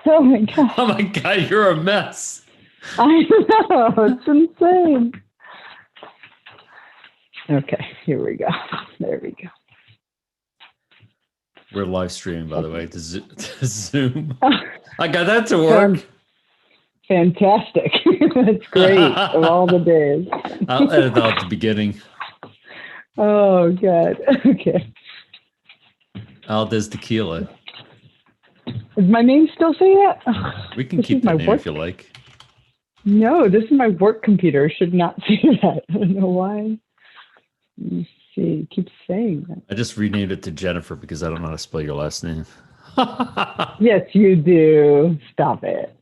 Oh my god. Oh my god, you're a mess. I know. It's insane. Okay, here we go. There we go. We're live streaming, by the way, to Zoom. I got that to work. Fantastic. That's great. Of all the days. I'll edit out the beginning. Oh, God. Okay. Aldez Tequila. Does my name still say that? We can keep that name if you like. No, this is my work computer. It should not say that. I don't know why. Let me see. It keeps saying that. I just renamed it to Jennifer because I don't know how to spell your last name. Yes, you do. Stop it.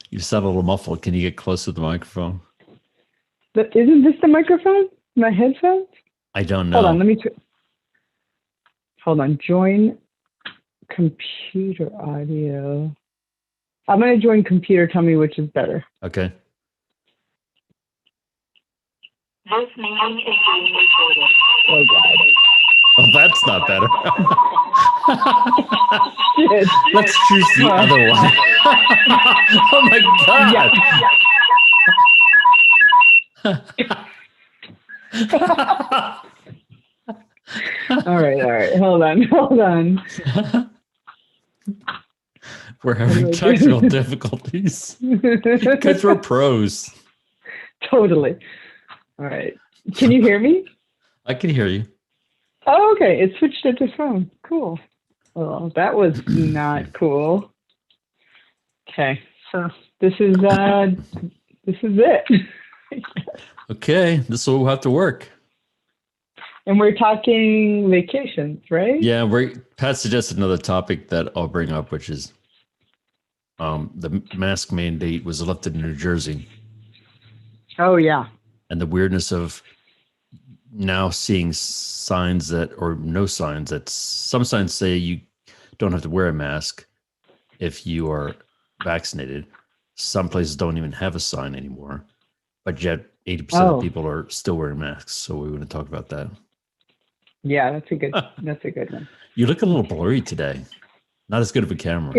You sound a little muffled. Can you get close to the microphone? But isn't this the microphone? My headphones? I don't know. Hold on. Let me... Hold on. Join computer audio. I'm going to join computer. Tell me which is better. Okay. This meeting is being recorded. Oh, God. Oh, that's not better. Shit. Let's choose the other one. Oh, my God. All right. Hold on. We're having technical difficulties because we're pros. Totally. All right. Can you hear me? I can hear you. Oh, okay. It switched it to phone. Cool. Well, that was not cool. Okay. So this is it. Okay. This will have to work. And we're talking vacations, right? Yeah, Pat suggested another topic that I'll bring up, which is the mask mandate was lifted in New Jersey. Oh, yeah. And the weirdness of now seeing signs or no signs that some signs say you don't have to wear a mask if you are vaccinated. Some places don't even have a sign anymore, but yet 80% of people are still wearing masks. So we're going to talk about that. Yeah, that's a good one. You look a little blurry today. Not as good of a camera.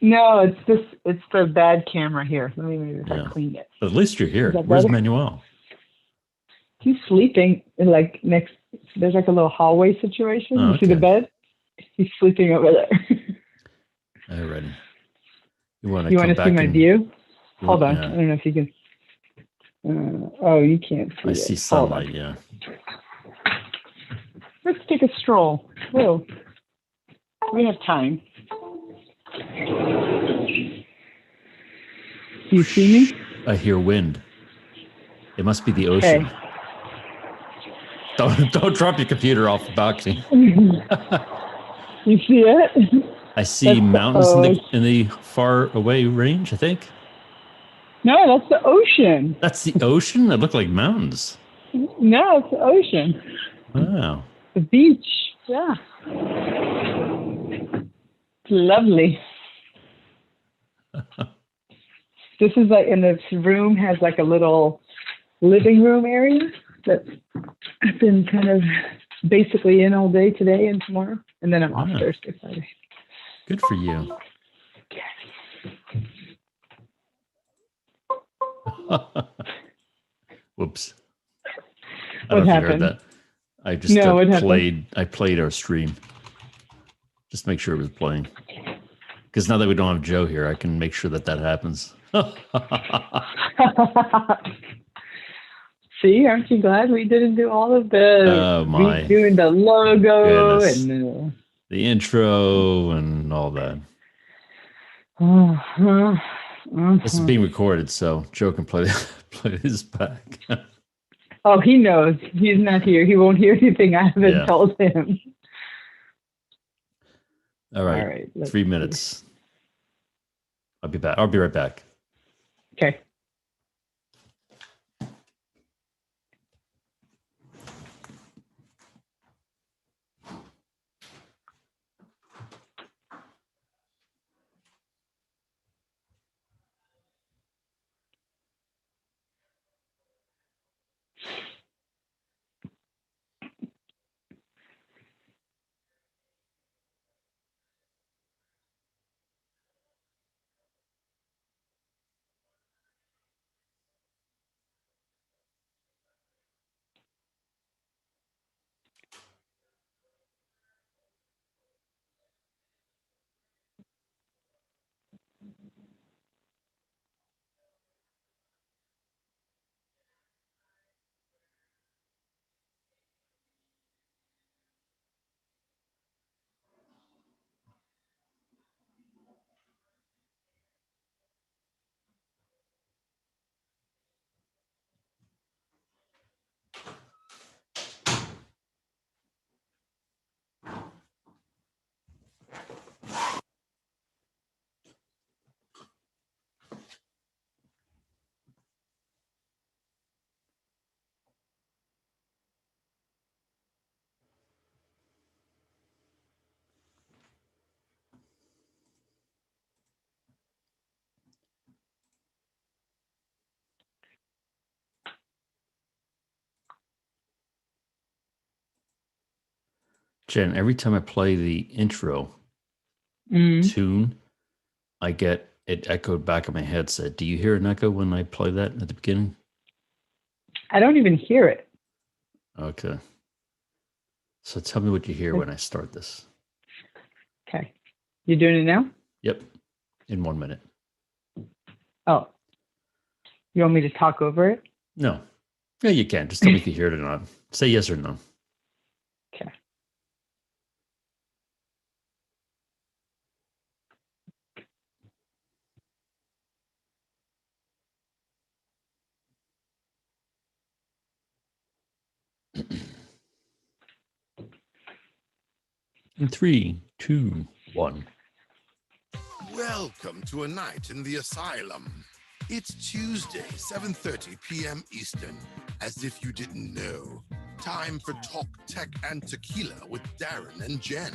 It's the bad camera here. Let me clean it. But at least you're here. Where's Manuel? He's sleeping like next. There's like a little hallway situation. Oh, you see the bed? He's sleeping over there. Alrighty. You want to see my view? Hold on. Yeah. I don't know if you can. You can't see. I see sunlight. Yeah. Let's take a stroll. Whoa. We have time. Do you see me? I hear wind. It must be the ocean. Okay. Don't drop your computer off the balcony. You see it? I see mountains in the far away range, I think. No, that's the ocean. That's the ocean? That look like mountains. No, it's the ocean. Wow. The beach. Yeah. It's lovely. This is like, and this room has like a little living room area that I've been kind of basically in all day today and tomorrow. And then I'm off Thursday, Friday. Good for you. Whoops. I don't know if you heard that. I just played our stream. Just make sure it was playing. Because now that we don't have Joe here, I can make sure that happens. See, aren't you glad we didn't do all of the doing the logo and the intro and all that? This is being recorded, so Joe can play this back. Oh, he knows. He's not here. He won't hear anything I haven't told him. All right. 3 minutes. I'll be back. I'll be right back. Okay. Jen, every time I play the intro Mm. tune, I get it echoed back in my headset. Do you hear an echo when I play that at the beginning? I don't even hear it. Okay. So tell me what you hear when I start this. Okay. You doing it now? Yep. In 1 minute. Oh. You want me to talk over it? No. Yeah, you can. Just tell me if you hear it or not. Say yes or no. Okay. In 3, 2, 1. Welcome to a night in the Asylum. It's Tuesday, 7:30 p.m. Eastern. As if you didn't know. Time for Talk, Tech, and Tequila with Darren and Jen.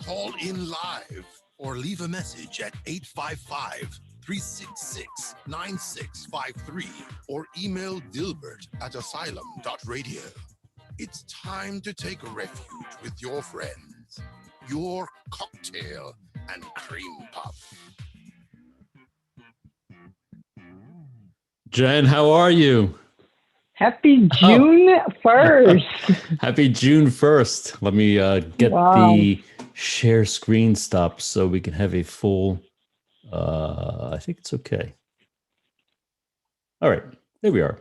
Call in live or leave a message at 855-366-9653 or email dilbert@asylum.radio. It's time to take refuge with your friends. Your cocktail and cream puff. Jen, how are you? Happy June 1st. Happy June 1st. Let me get the share screen stopped so we can have a full, I think it's okay. All right, there we are.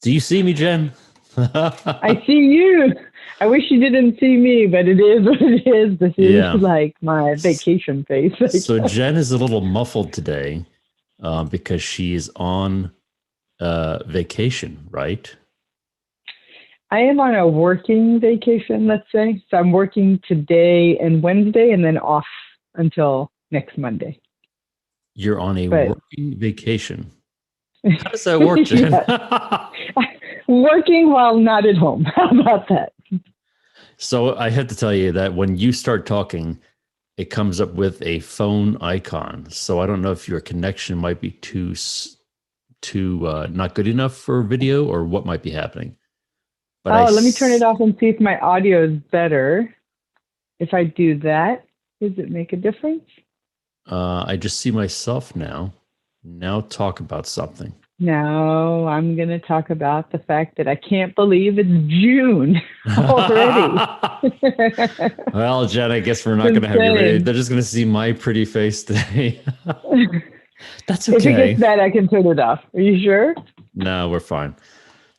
Do you see me, Jen? I see you. I wish you didn't see me, but it is what it is. This is like my vacation face. So Jen is a little muffled today because she is on vacation, right? I am on a working vacation, let's say. So I'm working today and Wednesday and then off until next Monday. You're on a working vacation. How does that work, Jen? Working while not at home. How about that? So I have to tell you that when you start talking, it comes up with a phone icon. So I don't know if your connection might be too not good enough for video or what might be happening. But let me turn it off and see if my audio is better. If I do that, does it make a difference? I just see myself now. Now talk about something. No, I'm going to talk about the fact that I can't believe it's June already. Well, Jen, I guess we're not going to have your video. They're just going to see my pretty face today. That's okay. If it gets bad, I can turn it off. Are you sure? No, we're fine.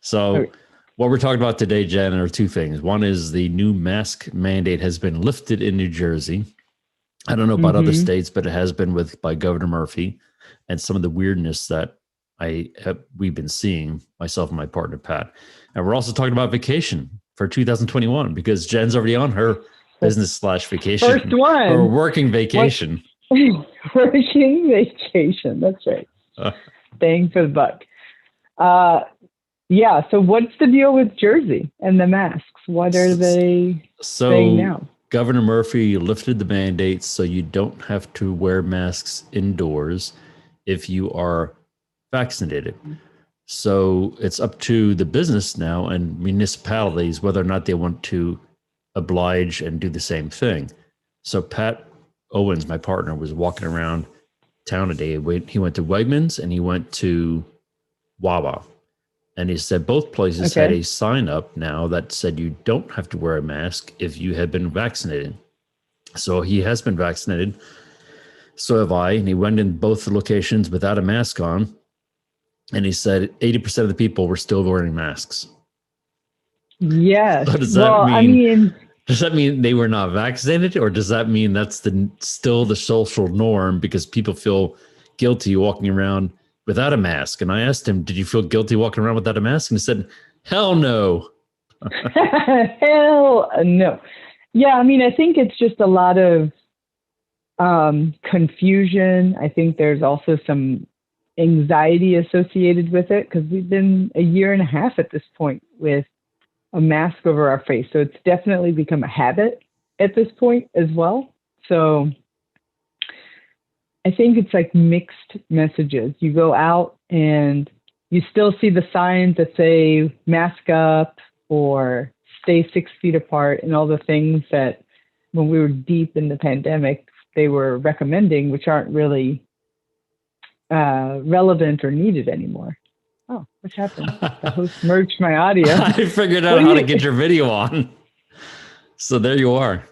So what we're talking about today, Jen, are two things. One is the new mask mandate has been lifted in New Jersey. I don't know about other states, but it has been by Governor Murphy, and some of the weirdness that we've been seeing, myself and my partner, Pat. And we're also talking about vacation for 2021 because Jen's already on her business/vacation. First one. Or working vacation. Working vacation. That's right. Bang for the buck. Yeah. So what's the deal with Jersey and the masks? What are they saying now? Governor Murphy lifted the mandates so you don't have to wear masks indoors if you are vaccinated. So it's up to the business now and municipalities whether or not they want to oblige and do the same thing. So Pat Owens, my partner, was walking around town today. He went to Wegmans and he went to Wawa. And he said both places had a sign up now that said you don't have to wear a mask if you have been vaccinated. So he has been vaccinated. So have I. And he went in both locations without a mask on. And he said 80% of the people were still wearing masks. Yes. So does that mean they were not vaccinated, or does that mean that's still the social norm because people feel guilty walking around without a mask? And I asked him, did you feel guilty walking around without a mask? And he said, hell no. Hell no. Yeah, I mean, I think it's just a lot of confusion. I think there's also some anxiety associated with it because we've been a year and a half at this point with a mask over our face. So it's definitely become a habit at this point as well. So I think it's like mixed messages. You go out and you still see the signs that say mask up or stay 6 feet apart and all the things that when we were deep in the pandemic, they were recommending, which aren't really relevant or needed anymore. Oh, what's happened? The host merged my audio. I figured out how to get your video on. So there you are.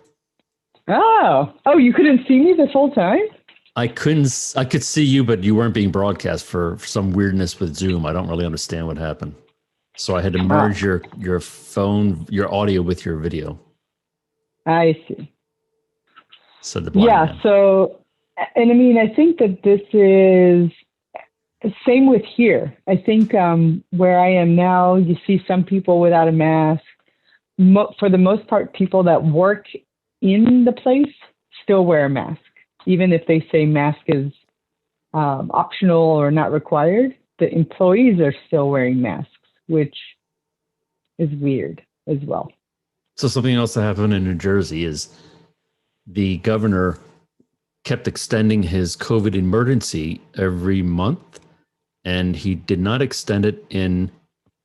Oh, you couldn't see me this whole time? I could see you, but you weren't being broadcast for some weirdness with Zoom. I don't really understand what happened. So I had to merge your phone, your audio with your video. I see. Said the blind man. So, and I mean, I think that this is same with here. I think where I am now, you see some people without a mask. For the most part, people that work in the place still wear a mask, even if they say mask is optional or not required. The employees are still wearing masks, which is weird as well. So something else that happened in New Jersey is the governor kept extending his COVID emergency every month, and he did not extend it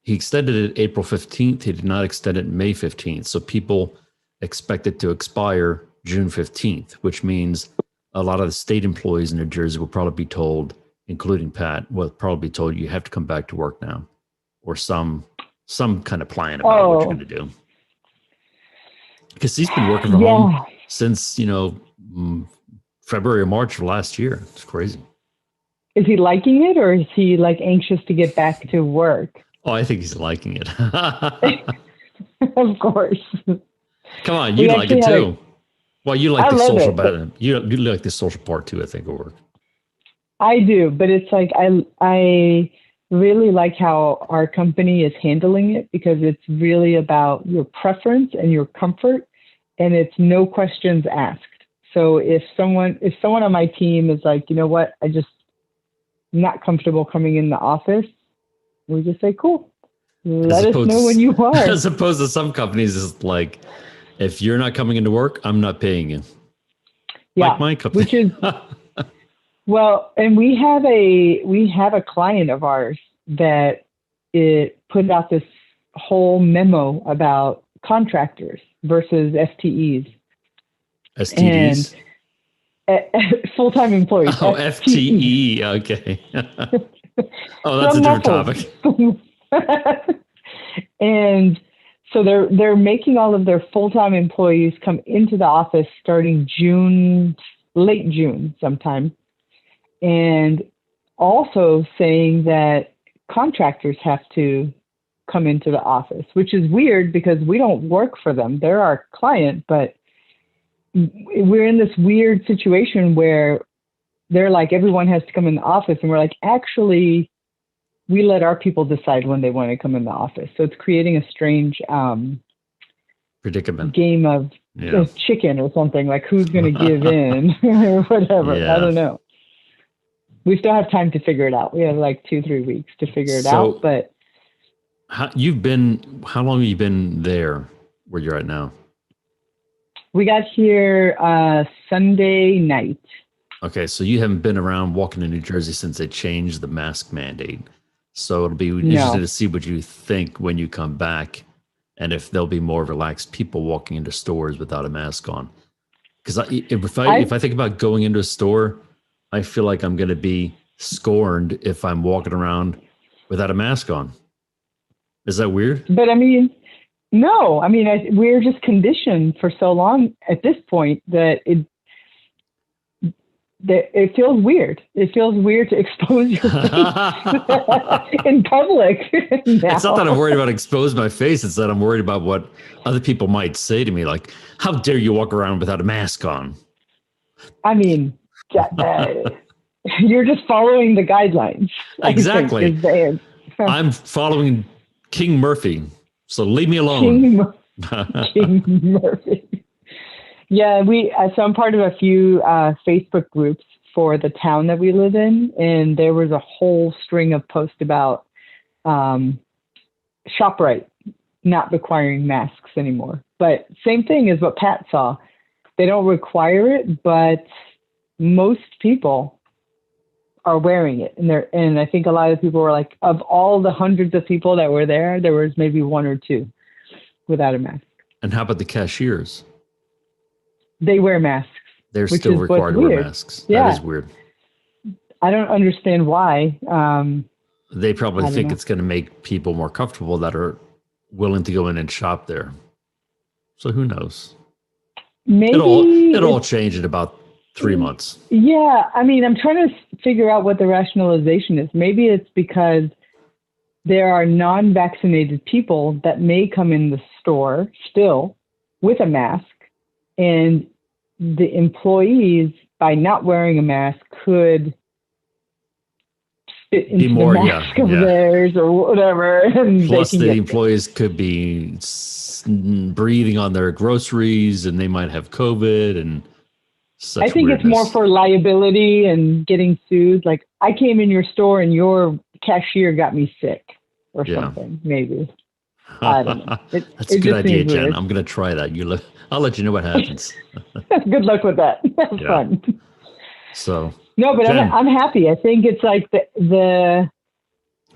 he extended it April 15th. He did not extend it May 15th. So people expect it to expire June 15th, which means a lot of the state employees in New Jersey will probably be told, including Pat, will probably be told you have to come back to work now, or some kind of plan about what you're going to do. Because he's been working from home since, February or March of last year. It's crazy. Is he liking it, or is he like anxious to get back to work? Oh, I think he's liking it. Of course. Come on, you like it too. Well, you like the social better. You like the social part too, I think, at work. I do, but it's like I really like how our company is handling it, because it's really about your preference and your comfort, and it's no questions asked. So if someone on my team is like, you know what, I just not comfortable coming in the office, we just say, cool. Let us know when you are. As opposed to some companies, is like, if you're not coming into work, I'm not paying you. Yeah, like my company. Which is well, and we have a client of ours that it put out this whole memo about contractors versus FTEs. STDs? And full-time employees. Oh, FTE. Okay. Oh, that's a different topic. And so they're making all of their full-time employees come into the office starting late June sometime. And also saying that contractors have to come into the office, which is weird because we don't work for them. They're our client, but we're in this weird situation where they're like, everyone has to come in the office. And we're like, actually, we let our people decide when they want to come in the office. So it's creating a strange predicament game of chicken or something, like who's going to give in or whatever. Yeah. I don't know. We still have time to figure it out. We have like 2-3 weeks to figure it out. But how long have you been there where you're at now? We got here Sunday night. Okay, so you haven't been around walking in New Jersey since they changed the mask mandate. So it'll be interesting to see what you think when you come back, and if there'll be more relaxed people walking into stores without a mask on. Because if I think about going into a store, I feel like I'm going to be scorned if I'm walking around without a mask on. Is that weird? But I mean, no. I mean, we're just conditioned for so long at this point that it feels weird. It feels weird to expose your face in public. It's not that I'm worried about exposing my face. It's that I'm worried about what other people might say to me. Like, how dare you walk around without a mask on? I mean, you're just following the guidelines. Exactly. I'm following King Murphy. So leave me alone. King Murphy. Yeah, so I'm part of a few Facebook groups for the town that we live in, and there was a whole string of posts about ShopRite not requiring masks anymore. But same thing as what Pat saw. They don't require it, but most people are wearing it. And I think a lot of people were like, of all the hundreds of people that were there was maybe one or two without a mask. And how about the cashiers? They wear masks. They're Which still is required to what's wear weird. masks. Yeah. That is weird. I don't understand why. They probably I don't think know. it's going to make people more comfortable that are willing to go in and shop there. So who knows? Maybe It'll all change in about 3 months. Yeah, I mean, I'm trying to figure out what the rationalization is. Maybe it's because there are non-vaccinated people that may come in the store still with a mask, and the employees, by not wearing a mask, could spit into the mask of theirs or whatever. And plus, they can the get employees could be breathing on their groceries, and they might have COVID and such I think weirdness. it's more for liability and getting sued. Like, I came in your store and your cashier got me sick or something, maybe. I don't know. That's a good idea, Jen. I'm going to try that. I'll let you know what happens. Good luck with that. Have fun. So no, but Jen, I'm happy. I think it's like the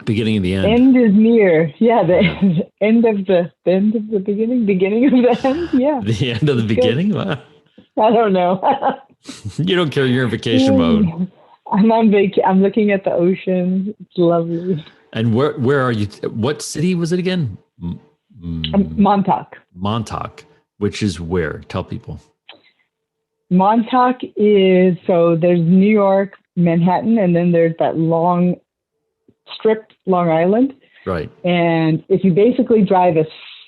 beginning of the end. End is near. Yeah, the end of the beginning of the end. Yeah. The end of the beginning? Wow. I don't know. You don't care. You're in vacation mode. I'm on vacation. I'm looking at the ocean. It's lovely. And where are you? What city was it again? Montauk. Montauk, which is where? Tell people. Montauk is, so there's New York, Manhattan, and then there's that long strip, Long Island. Right. And if you basically drive as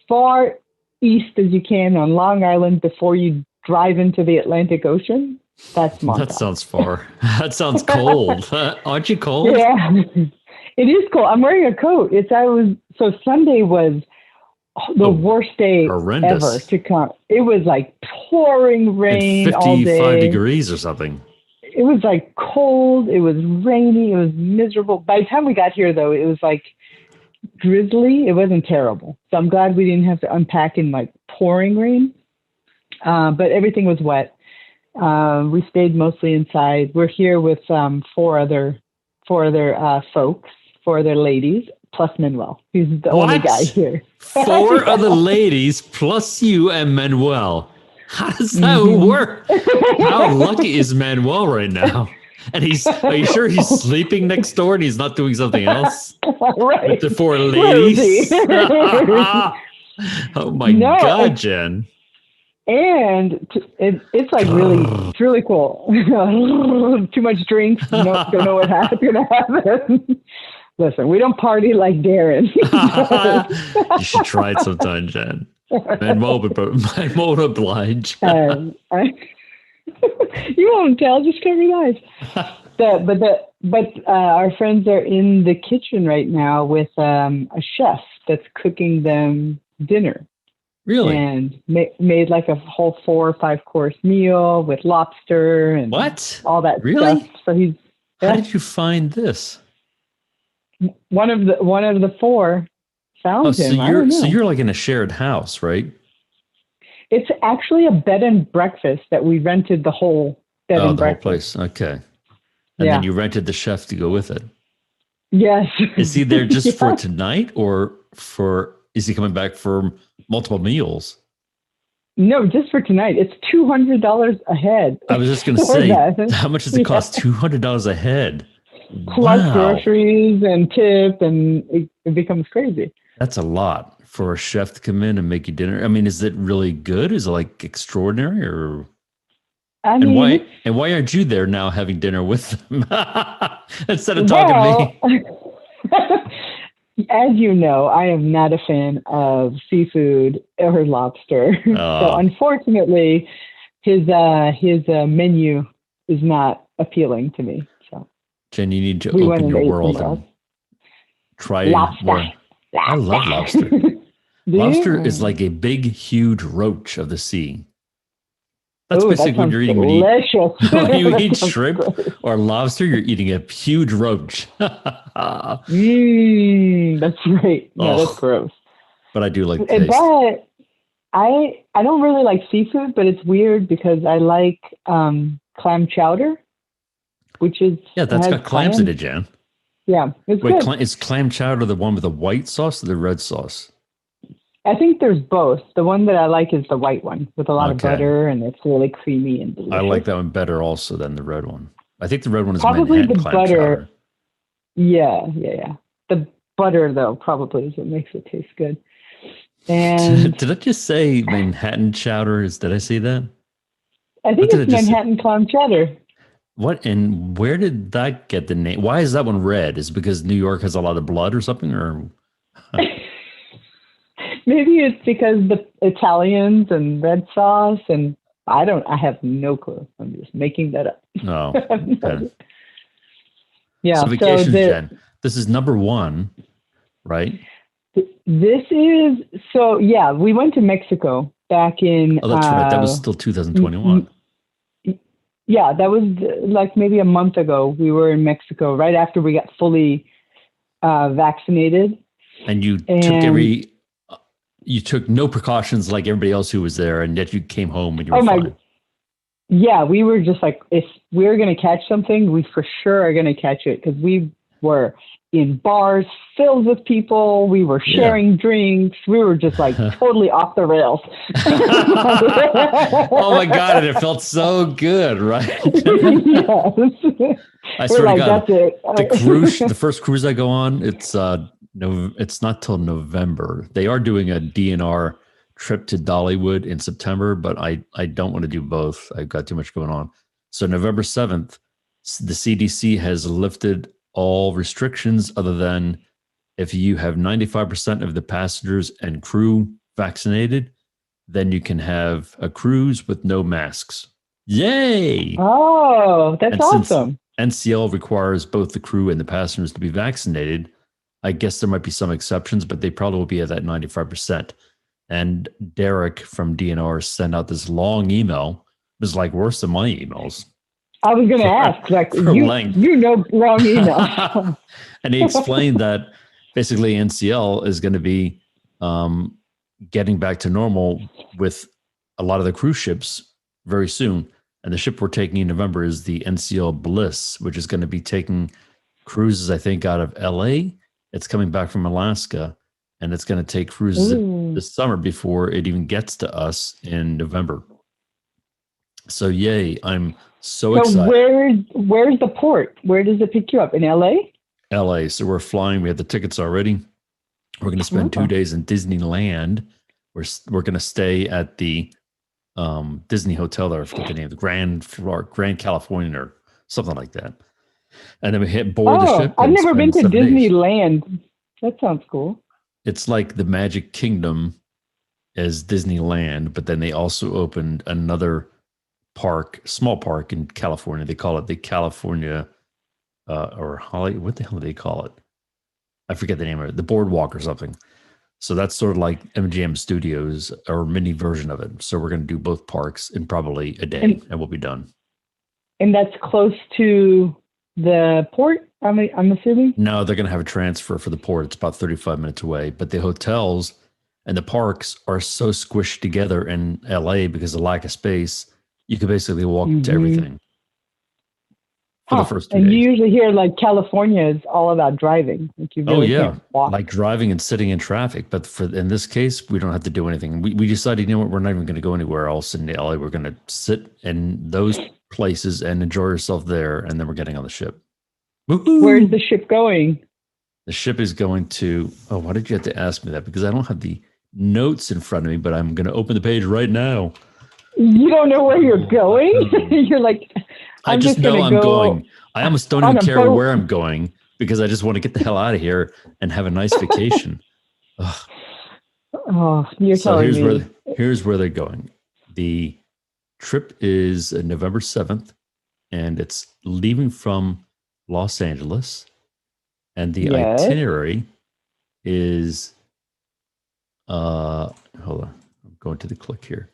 far east as you can on Long Island before you drive into the Atlantic Ocean, that's Montauk. That sounds far. That sounds cold. Aren't you cold? Yeah, it is cold. I'm wearing a coat. So Sunday was the worst day horrendous. ever to come. It was like pouring rain and all day. 55 degrees or something. It was like cold. It was rainy. It was miserable. By the time we got here, though, it was like drizzly. It wasn't terrible. So I'm glad we didn't have to unpack in like pouring rain. But everything was wet. We stayed mostly inside. We're here with four other folks, 4 other ladies, plus Manuel. He's the only guy here. 4 other ladies plus you and Manuel. How does that work? How lucky is Manuel right now? And are you sure he's sleeping next door and he's not doing something else? Right. With the 4 ladies? Oh my God, Jen. And it's like it's really cool. Too much drinks. Don't know what happened. Listen, we don't party like Darren. You should try it sometime, Jen. Manuel would oblige. You won't tell. Just cover your eyes. But our friends are in the kitchen right now with a chef that's cooking them dinner. Really? And made like a whole 4 or 5 course meal with lobster and all that stuff. So he's. How did you find this? One of the 4 found him. So you're like in a shared house, right? It's actually a bed and breakfast that we rented the whole bed and breakfast. Whole place. Okay. And then you rented the chef to go with it. Yes. Is he there just for tonight, or is he coming back for multiple meals? No, just for tonight. It's $200 a head. I was just going to say, how much does it cost? $200 a head. Plus groceries and tip, and it becomes crazy. That's a lot for a chef to come in and make you dinner. I mean, is it really good? Is it like extraordinary, or? And why aren't you there now having dinner with them instead of talking to me? As you know, I am not a fan of seafood or lobster. So unfortunately, his menu is not appealing to me. So Jen, you need to open your world and try lobster. I love lobster. Lobster is like a big, huge roach of the sea. That's basically what you're eating when you eat shrimp or lobster. You're eating a huge roach. That's right. No, that's gross. But I do like the taste. But I don't really like seafood, but it's weird because I like clam chowder, which is that's got clams in it, Jan. Yeah, it's good. Is clam chowder the one with the white sauce or the red sauce? I think there's both. The one that I like is the white one with a lot of Okay. butter, and it's really creamy and delicious. I like that one better also than the red one. I think the red one is Probably Manhattan the clam butter. chowder. Yeah. The butter, though, probably is what makes it taste good. And Did I just say Manhattan chowder? Did I say that? I think What did I it's just say? Manhattan clam chowder. What and where did that get the name? Why is that one red? Is it because New York has a lot of blood or something? Or Maybe it's because the Italians and red sauce, and I have no clue. I'm just making that up. no? Okay. Yeah. So vacations, Jen. This is number one, right? This is yeah. We went to Mexico back in. Oh, that's right. That was still 2021. Yeah, that was like maybe a month ago. We were in Mexico right after we got fully vaccinated. And you took no precautions like everybody else who was there, and yet you came home and you were fine. Yeah, we were just like, if we're going to catch something, we for sure are going to catch it, because we were in bars filled with people. We were sharing drinks. We were just like totally off the rails. Oh my God. And it felt so good, right? Yes. I swear to God, that's it. the first cruise I go on, it's not till November. They are doing a DNR trip to Dollywood in September, but I don't want to do both. I've got too much going on. So November 7th, the CDC has lifted all restrictions other than if you have 95% of the passengers and crew vaccinated, then you can have a cruise with no masks. Yay! Oh, that's awesome. NCL requires both the crew and the passengers to be vaccinated. I guess there might be some exceptions, but they probably will be at that 95%. And Derek from DNR sent out this long email. It was like worse than my emails. I was going to ask, like, you know, long email. And he explained that basically NCL is going to be getting back to normal with a lot of the cruise ships very soon. And the ship we're taking in November is the NCL Bliss, which is going to be taking cruises, I think, out of LA. It's coming back from Alaska, and it's going to take cruises this summer before it even gets to us in November. So yay, I'm so excited. Where's the port? Where does it pick you up? In LA? LA. So we're flying. We have the tickets already. We're going to spend 2 days in Disneyland. We're going to stay at the Disney hotel there. I forget the name, the Grand Californian or something like that. And then we board the ship. I've never been to Disneyland. Days. That sounds cool. It's like the Magic Kingdom as Disneyland, but then they also opened another small park in California. They call it the California or Hollywood. What the hell do they call it? I forget the name of it. The Boardwalk or something. So that's sort of like MGM Studios or mini version of it. So we're going to do both parks in probably a day, and we'll be done. And that's close to the port, I'm assuming? No, they're going to have a transfer for the port. It's about 35 minutes away. But the hotels and the parks are so squished together in LA because of the lack of space. You could basically walk to everything for the first 2 days. And you usually hear like California is all about driving. Like you really can't walk. Like driving and sitting in traffic. But in this case, we don't have to do anything. We decided, you know what, we're not even going to go anywhere else in LA. We're going to sit in those places and enjoy yourself there. And then we're getting on the ship. Woo-hoo! Where's the ship going? The ship is going to, why did you have to ask me that? Because I don't have the notes in front of me, but I'm going to open the page right now. You don't know where you're going? You're like, I just know I'm going. I almost don't even care where I'm going because I just want to get the hell out of here and have a nice vacation. You're telling me. Here's where they're going. The trip is November 7th, and it's leaving from Los Angeles. And the itinerary is, hold on, I'm going to the click here.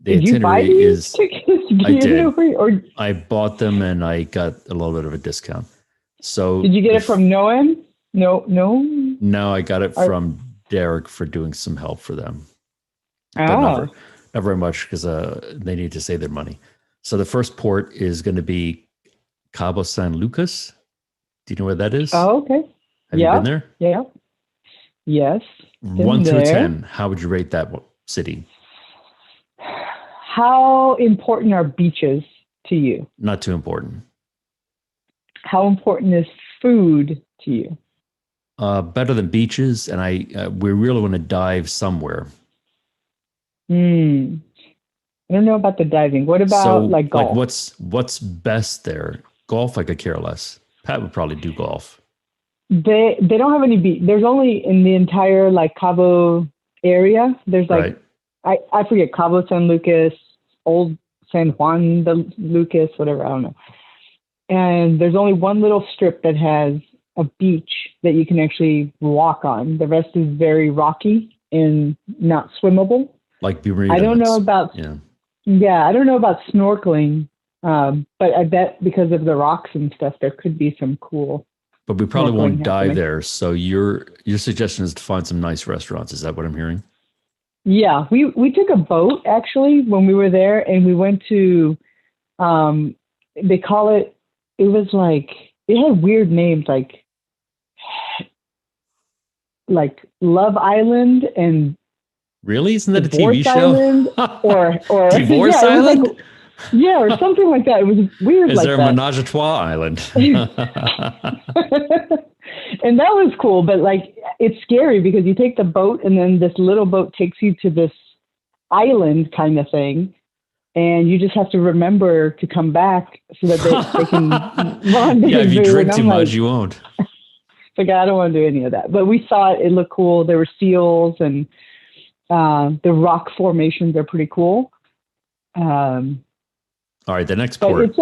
The did itinerary you buy these tickets? I did. I bought them and I got a little bit of a discount. So did you get it from Noam? No. No, I got it from Derek for doing some help for them. But not very much because they need to save their money. So the first port is going to be Cabo San Lucas. Do you know where that is? Oh, okay. Have you been there? Yeah. Yes. 1 through there. 10, how would you rate that city? How important are beaches to you? Not too important. How important is food to you? Better than beaches, and we really want to dive somewhere. I don't know about the diving. What about like golf? Like what's best there? Golf, I could care less. Pat would probably do golf. They don't have any beach. There's only in the entire like Cabo area. There's like I forget, Cabo San Lucas, Old San Juan de Lucas, whatever, I don't know. And there's only one little strip that has a beach that you can actually walk on. The rest is very rocky and not swimmable. Like Bermuda. I don't know about I don't know about snorkeling, but I bet because of the rocks and stuff, there could be some cool. But we probably won't dive there. So your suggestion is to find some nice restaurants. Is that what I'm hearing? Yeah, we took a boat actually when we were there, and we went to, they call it, it was like, it had weird names like Love Island and really? Isn't that a Divorce TV show? Island or Divorce Island? Like, yeah, or something like that. It was weird. Is like there a Menage a Trois Island? And that was cool, but like it's scary because you take the boat and then this little boat takes you to this island kind of thing, and you just have to remember to come back so that they can rendezvous. Yeah, if you drink too much, you won't. Like, I don't want to do any of that. But we saw it. It looked cool. There were seals, and the rock formations are pretty cool. All right, the next port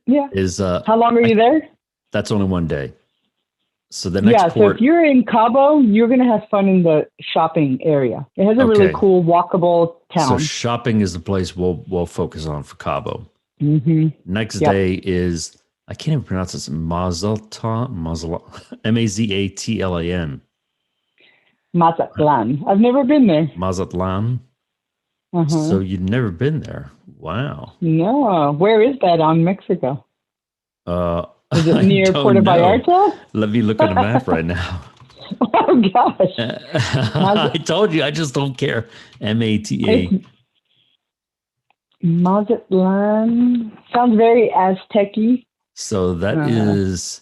is... how long are you there? That's only 1 day. So the next port... so if you're in Cabo, you're going to have fun in the shopping area. It has a really cool walkable town. So shopping is the place we'll focus on for Cabo. Mm-hmm. Next day is... I can't even pronounce this. Mazatlan. Mazatlan. Mazatlan. I've never been there. Mazatlan. So you've never been there. Wow. No. Where is that on Mexico? Is it near Puerto Vallarta? Let me look on the map right now. Oh, gosh. I told you, I just don't care. Mata. Mazatlan. Sounds very Aztec-y. So that is...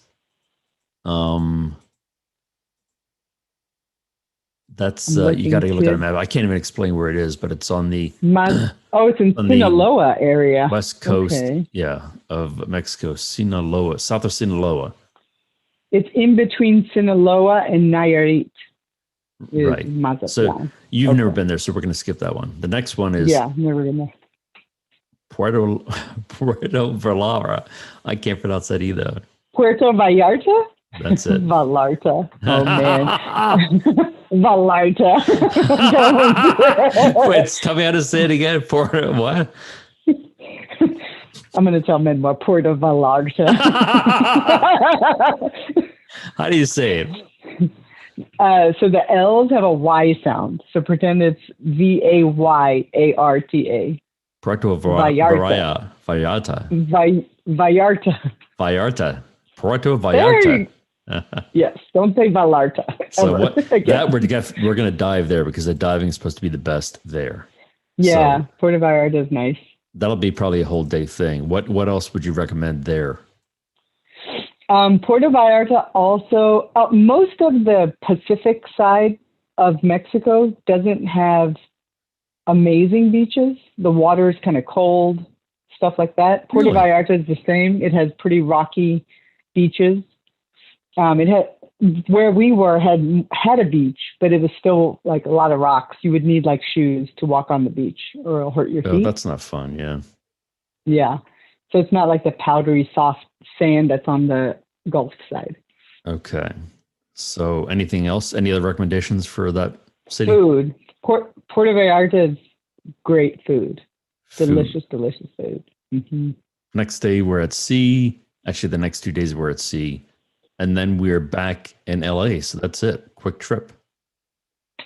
That's you got to look at a map. I can't even explain where it is, but it's on the it's in Sinaloa area, west coast, of Mexico. Sinaloa, south of Sinaloa. It's in between Sinaloa and Nayarit. Right. Mazatlan. So you've never been there, so we're going to skip that one. The next one is never been there. Puerto Vallarta. I can't pronounce that either. Puerto Vallarta. That's it. Vallarta. Oh man. Vallarta. Wait, tell me how to say it again. Puerto what? I'm going to tell Medmar Puerto Vallarta. How do you say it? So the L's have a Y sound. So pretend it's Vayarta. Puerto Vallarta. Vallarta. Puerto Vallarta. Yes, don't say Vallarta. So we're going to dive there because the diving is supposed to be the best there. Yeah, so Puerto Vallarta is nice. That'll be probably a whole day thing. What else would you recommend there? Puerto Vallarta also, most of the Pacific side of Mexico doesn't have amazing beaches. The water is kind of cold, stuff like that. Puerto Vallarta is the same. It has pretty rocky beaches. It had, where we were had a beach, but it was still like a lot of rocks. You would need like shoes to walk on the beach or it'll hurt your feet. Oh, that's not fun. Yeah. Yeah. So it's not like the powdery soft sand that's on the Gulf side. Okay. So anything else? Any other recommendations for that city? Food. Puerto Vallarta is great food. Delicious food. Mm-hmm. Next day we're at sea. Actually, the next 2 days we're at sea. And then we're back in LA. So that's it. Quick trip.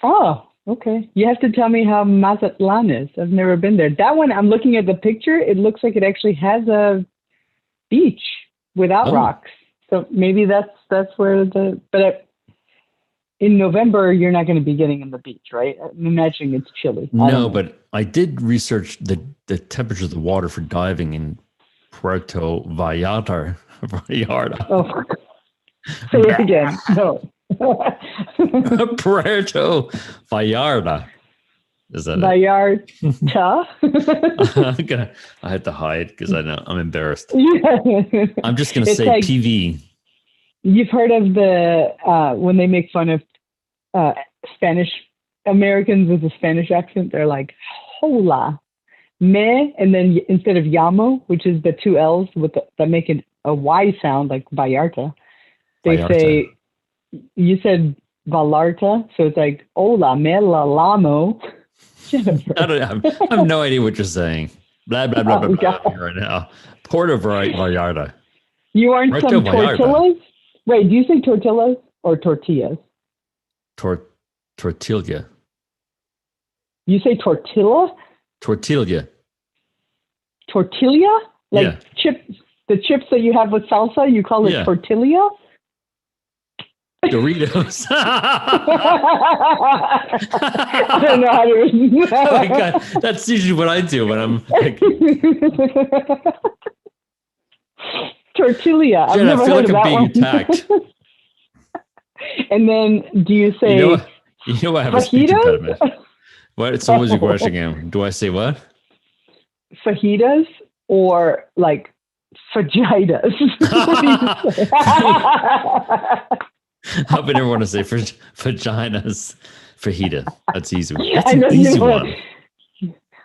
Oh, okay. You have to tell me how Mazatlan is. I've never been there. That one, I'm looking at the picture. It looks like it actually has a beach without rocks. So maybe that's where in November, you're not going to be getting in the beach, right? I'm imagining it's chilly. No, but I did research the temperature of the water for diving in Puerto Vallarta. Vallarta. Oh, say it again. No. Puerto Vallarta. Is that Vallarta? I had to hide because I know I'm embarrassed. Yeah. I'm just going to It's say like, PV. you've heard of the when they make fun of Spanish Americans with a Spanish accent, they're like hola, me, and then instead of llamo, which is the two L's that make a Y sound like Vallarta, they Vallarta. say, you said Vallarta, so it's like hola, me la lamo. I have no idea what you're saying. Blah, blah, blah, blah, blah right now. Puerto Vallarta. You aren't Puerto some Vallarta. tortillas? Wait, do you say tortillas or tortillas? Tortilla. You say tortilla? Tortilla. Tortilla? Like Yeah. the chips that you have with salsa, you call it tortilla? Doritos. I don't know how to. Oh my God. That's usually what I do when I'm like, tortilla. I've Jen, never I feel heard like of I'm that being one. attacked. And then do you say You know I have a speech fajitas? impediment. What? So what was your question again? Do I say what? Fajitas or like fajitas? What do you say? I would never want to say vaginas. Fajita. That's easy. That's I an know, easy one.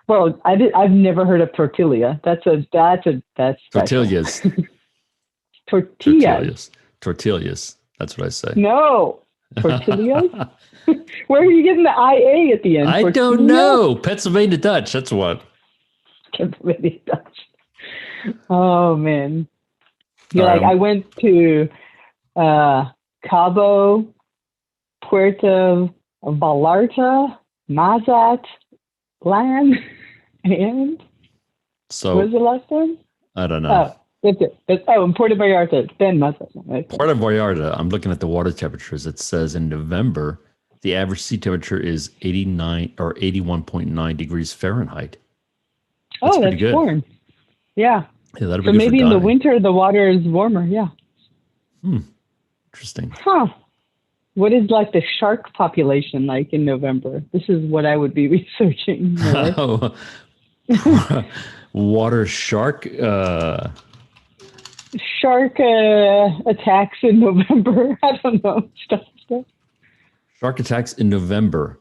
Well, I've never heard of tortilla. That's special. Tortillas. Tortillas. Tortillas. That's what I say. No. Tortillas? Where are you getting the IA at the end? I don't know. Pennsylvania Dutch. That's what. Pennsylvania Dutch. Oh, man. You're All like, right, I went to Cabo, Puerto Vallarta, Mazatlan, and So what was the last one? I don't know. Oh, that's it. In Puerto Vallarta, then Mazatlan. Right? Puerto Vallarta, I'm looking at the water temperatures. It says in November, the average sea temperature is 89 or 81.9 degrees Fahrenheit. That's pretty good. warm. Yeah. Yeah, that'll be So good maybe for in the diving. winter, the water is warmer. Yeah. Interesting. Huh. What is like the shark population like in November? This is what I would be researching more. Water shark. Shark attacks in November. I don't know. Stuff. Shark attacks in November.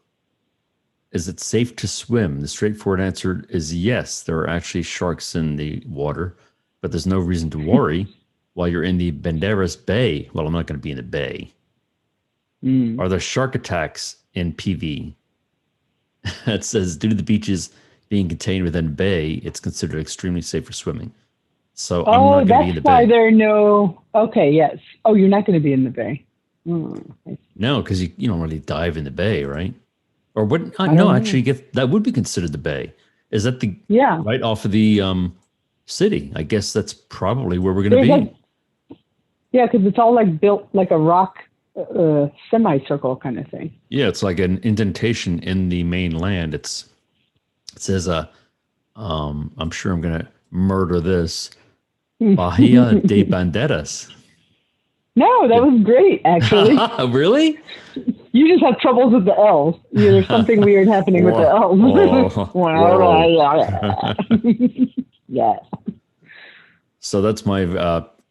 Is it safe to swim? The straightforward answer is yes. There are actually sharks in the water, but there's no reason to worry while you're in the Banderas Bay. Well, I'm not going to be in the bay. Are there shark attacks in PV? It says, due to the beaches being contained within a bay, it's considered extremely safe for swimming. So I'm not going to be in the bay. That's why there are no. Okay, yes. Oh, you're not going to be in the bay. No, because you don't really dive in the bay, right? Or what? No, know. actually, that would be considered the bay. Is that the right off of the city? I guess that's probably where we're going to be. Yeah, because it's all like built like a rock semicircle kind of thing. Yeah, it's like an indentation in the main land. It says, I'm sure I'm going to murder this. Bahia de Banderas. No, that was great, actually. Really? You just have troubles with the L's. There's something weird happening with the L's. Yeah. So that's my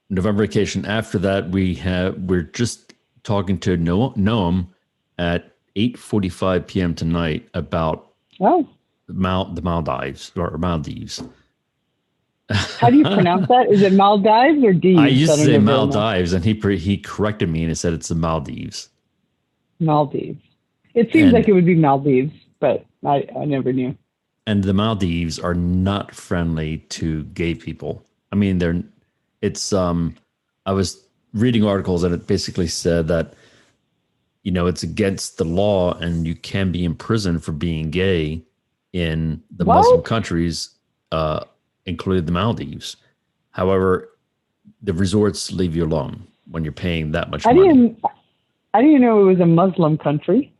November vacation. After that, we're just talking to Noam at 8:45 p.m. tonight about the Maldives or Maldives. How do you pronounce that? Is it Maldives or Dives? I used to say Maldives, and he corrected me and he said it's the Maldives. Maldives. It seems like it would be Maldives, but I never knew. And the Maldives are not friendly to gay people. I mean, I was reading articles and it basically said that, it's against the law and you can be imprisoned for being gay in the Muslim countries, including the Maldives. However, the resorts leave you alone when you're paying that much money. I didn't know it was a Muslim country.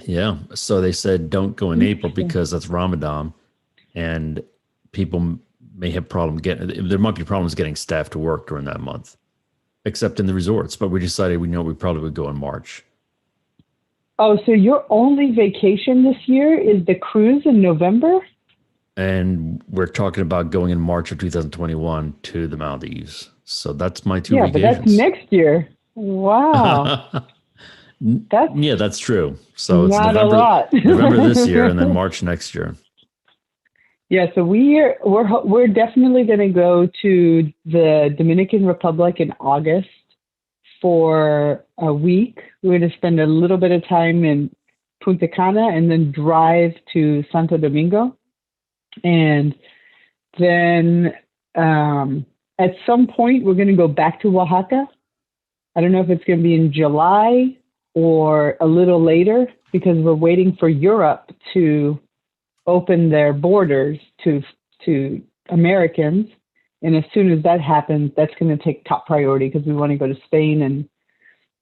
Yeah. So they said don't go in April because that's Ramadan, and people may have problem getting. There might be problems getting staff to work during that month, except in the resorts. But we decided we probably would go in March. Oh, so your only vacation this year is the cruise in November? And we're talking about going in March of 2021 to the Maldives. So that's my two Yeah, but vacations. that's next year. Wow. That's true. So it's not a lot. November this year and then March next year. Yeah, so we're definitely going to go to the Dominican Republic in August for a week. We're going to spend a little bit of time in Punta Cana and then drive to Santo Domingo. And then at some point, we're going to go back to Oaxaca. I don't know if it's going to be in July or a little later because we're waiting for Europe to open their borders to Americans. And as soon as that happens, that's going to take top priority because we want to go to Spain and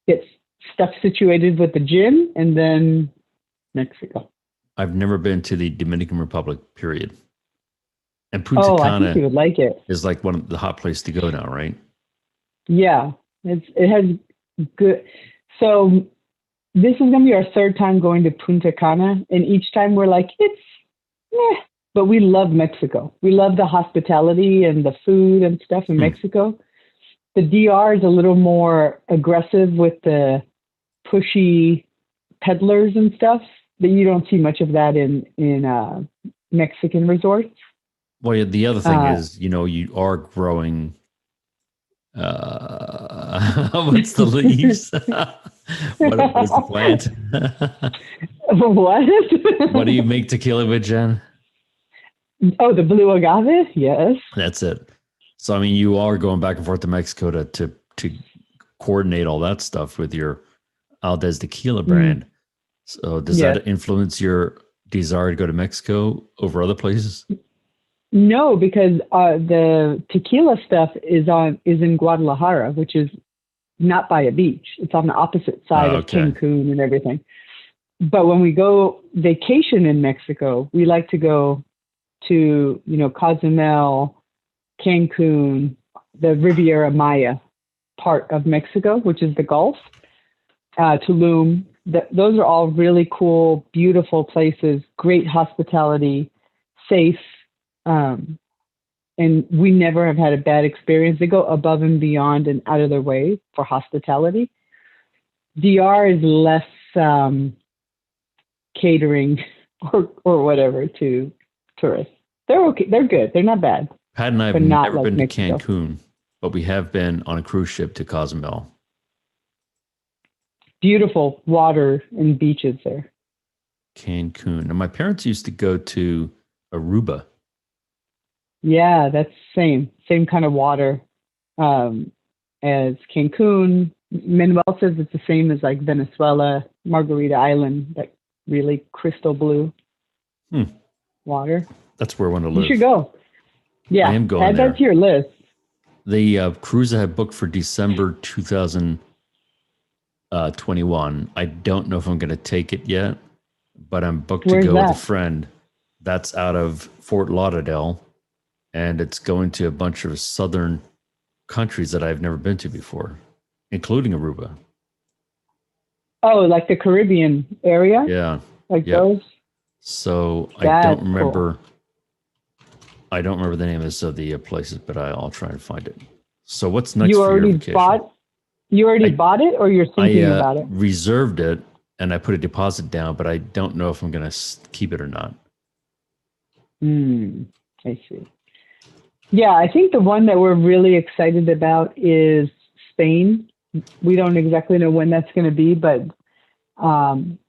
get stuff situated with the gym and then Mexico. I've never been to the Dominican Republic, period. And Punta I Cana think you would like it. is like one of the hot places to go now, right? Yeah, it has good. So this is going to be our third time going to Punta Cana. And each time we're like, it's meh. But we love Mexico. We love the hospitality and the food and stuff in Mexico. The DR is a little more aggressive with the pushy peddlers and stuff. But you don't see much of that in Mexican resorts. Well, the other thing is, you are growing. What's the leaves? what is the plant? What? What do you make tequila with, Jen? Oh, the blue agave? Yes. That's it. So, I mean, you are going back and forth to Mexico to coordinate all that stuff with your Aldez tequila brand. So does that influence your desire to go to Mexico over other places? No, because the tequila stuff is in Guadalajara, which is not by a beach. It's on the opposite side of Cancun and everything. But when we go vacation in Mexico, we like to go to, Cozumel, Cancun, the Riviera Maya part of Mexico, which is the Gulf, Tulum. Those are all really cool, beautiful places, great hospitality, safe. And we never have had a bad experience. They go above and beyond and out of their way for hospitality. DR is less catering or whatever to tourists. They're okay. They're good. They're not bad. Pat and I have never been to Cancun, but we have been on a cruise ship to Cozumel. Beautiful water and beaches there. Cancun. And my parents used to go to Aruba. Yeah, that's same kind of water as Cancun. Manuel says it's the same as like Venezuela, Margarita Island, like really crystal blue water. That's where I want to live. You should go. Yeah, I am going add there. that to your list. The cruise I have booked for December 2021. I don't know if I'm going to take it yet, but I'm booked to go with a friend. That's out of Fort Lauderdale, and it's going to a bunch of southern countries that I've never been to before, including Aruba. Oh, like the Caribbean area? Yeah. Like those? So I don't remember. Cool. I don't remember the names of the places, but I'll try and find it. So what's next for your vacation? You already bought it, or you're thinking about it? I reserved it, and I put a deposit down, but I don't know if I'm going to keep it or not. I see. Yeah, I think the one that we're really excited about is Spain. We don't exactly know when that's going to be, but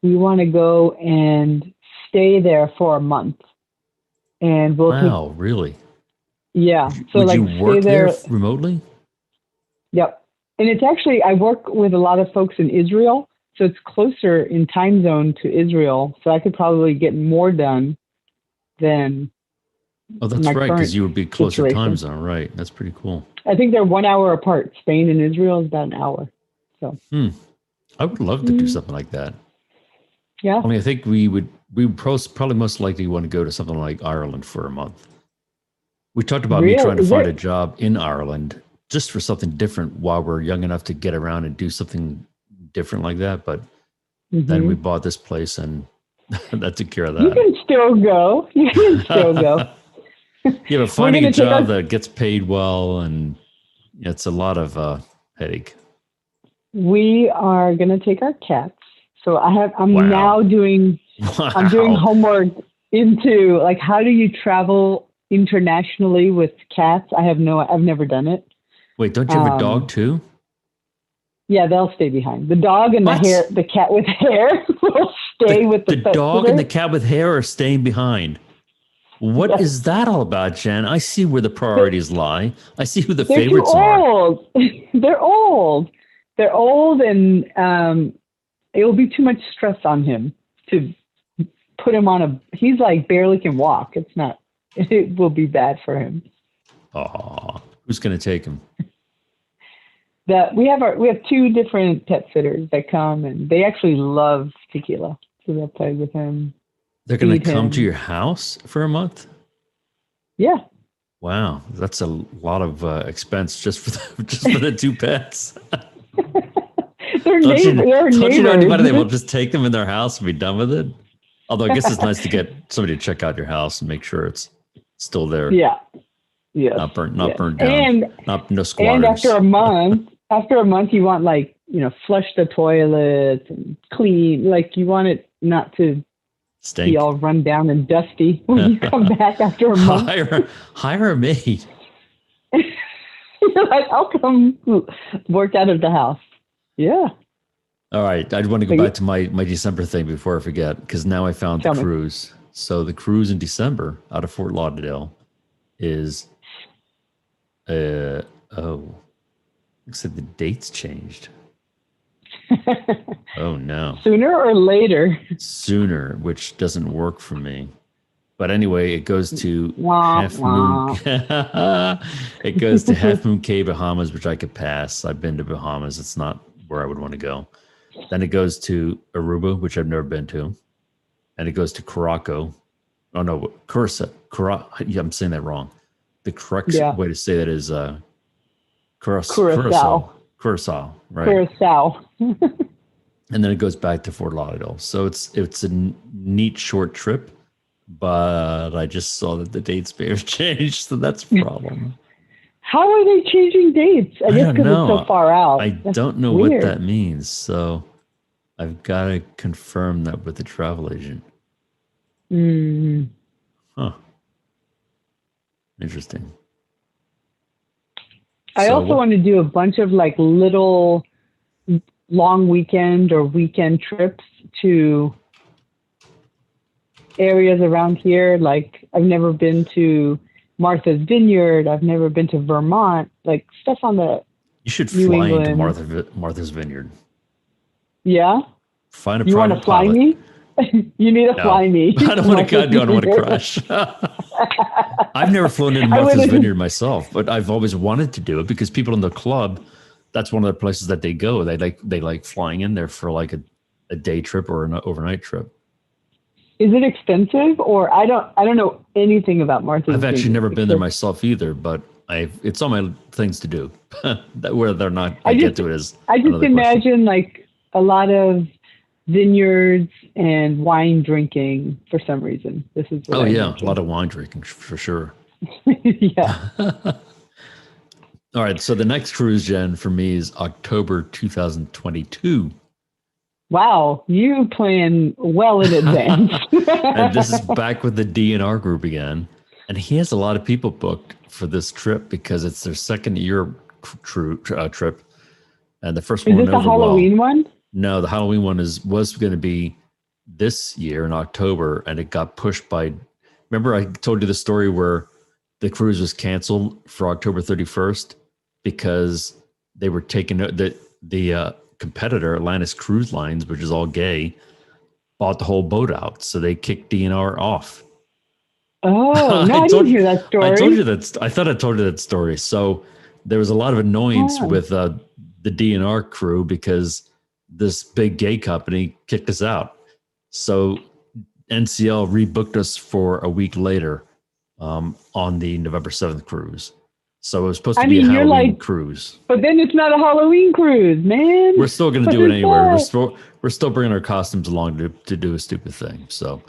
we want to go and stay there for a month. And we'll really? Yeah. So would like you work stay there remotely? Yep. And it's actually, I work with a lot of folks in Israel, so it's closer in time zone to Israel. So I could probably get more done than that's right, because you would be closer time zone, right? That's pretty cool. I think they're 1 hour apart. Spain and Israel is about an hour. So I would love to do something like that. Yeah. I mean, I think we would probably most likely want to go to something like Ireland for a month. We talked about me trying to find a job in Ireland just for something different while we're young enough to get around and do something different like that. But then we bought this place and that took care of that. You can still go. You can still go. Yeah, but finding a job that gets paid well and it's a lot of headache. We are going to take our cats. So I'm Wow. now doing homework into like, how do you travel internationally with cats? I've never done it. Wait, don't you have a dog too? Yeah, they'll stay behind. The dog and the cat with hair will stay with the dog sitter. And the cat with hair are staying behind. What is that all about, Jen? I see where the priorities lie. I see who the favorites are. They're old. They're old, and it will be too much stress on him to put him on he's like barely can walk. It will be bad for him. Oh, who's going to take him? We have two different pet sitters that come, and they actually love Tequila, so they'll play with him. They're going to come to your house for a month? Yeah. Wow, that's a lot of expense just for the two pets. They're neighbors. Don't you know anybody that will just take them in their house and be done with it? Although I guess it's nice to get somebody to check out your house and make sure it's still there. Yeah. Yeah. Not burnt down. No squatters. And after a month, you want flush the toilets and clean. Like you want it not to stink. Be all run down and dusty when you come back after a month. Hire a maid. You're like, I'll come work out of the house. Yeah. All right. I want to go back to my December thing before I forget, because now I found the cruise. So the cruise in December out of Fort Lauderdale is, looks like the date's changed. Oh, no. Sooner or later? Sooner, which doesn't work for me. But anyway, it goes to Half Moon. It goes to Half Moon Cay, Bahamas, which I could pass. I've been to Bahamas. It's not where I would want to go. Then it goes to Aruba, which I've never been to. And it goes to Curaçao. Oh, no, Curacao. Yeah, I'm saying that wrong. The correct way to say that is Curaçao. Curaçao, right? Curaçao. And then it goes back to Fort Lauderdale. So it's a neat short trip, but I just saw that the dates may have changed, so that's a problem. How are they changing dates? I guess because it's so far out. I don't know what that means, so I've got to confirm that with the travel agent. Huh. Interesting. I also want to do a bunch of like little long weekend or weekend trips to areas around here. Like I've never been to Martha's Vineyard. I've never been to Vermont. Like stuff on the You should fly into Martha's Vineyard. Yeah? Find a You want to fly me? You need to fly me. I don't want to crash. I've never flown into Martha's Vineyard myself, but I've always wanted to do it because people in the club, that's one of the places that they go. They like flying in there for like a day trip or an overnight trip. Is it expensive, or I don't know anything about Martha's Vineyard. I've actually never been there myself either, but it's on my things to do. Whether or not I get to it is I just imagine like a lot of vineyards and wine drinking for some reason. This is what a lot of wine drinking for sure. Yeah. All right, so the next cruise, Jen, for me is October 2022. Wow, you plan well in advance. And this is back with the DNR group again. And he has a lot of people booked for this trip because it's their second year trip. And the first one is this a Halloween one? No, the Halloween one was going to be this year in October, and it got pushed by. Remember, I told you the story where the cruise was canceled for October 31st because they were taking the competitor Atlantis Cruise Lines, which is all gay, bought the whole boat out, so they kicked DNR off. Oh, no, I didn't hear that story. I told you that. I thought I told you that story. So there was a lot of annoyance with the DNR crew because this big gay company kicked us out. So NCL rebooked us for a week later on the November 7th cruise. So it was supposed to be a Halloween cruise. But then it's not a Halloween cruise, man. We're still going to do it anyway. We're still bringing our costumes along to do a stupid thing. So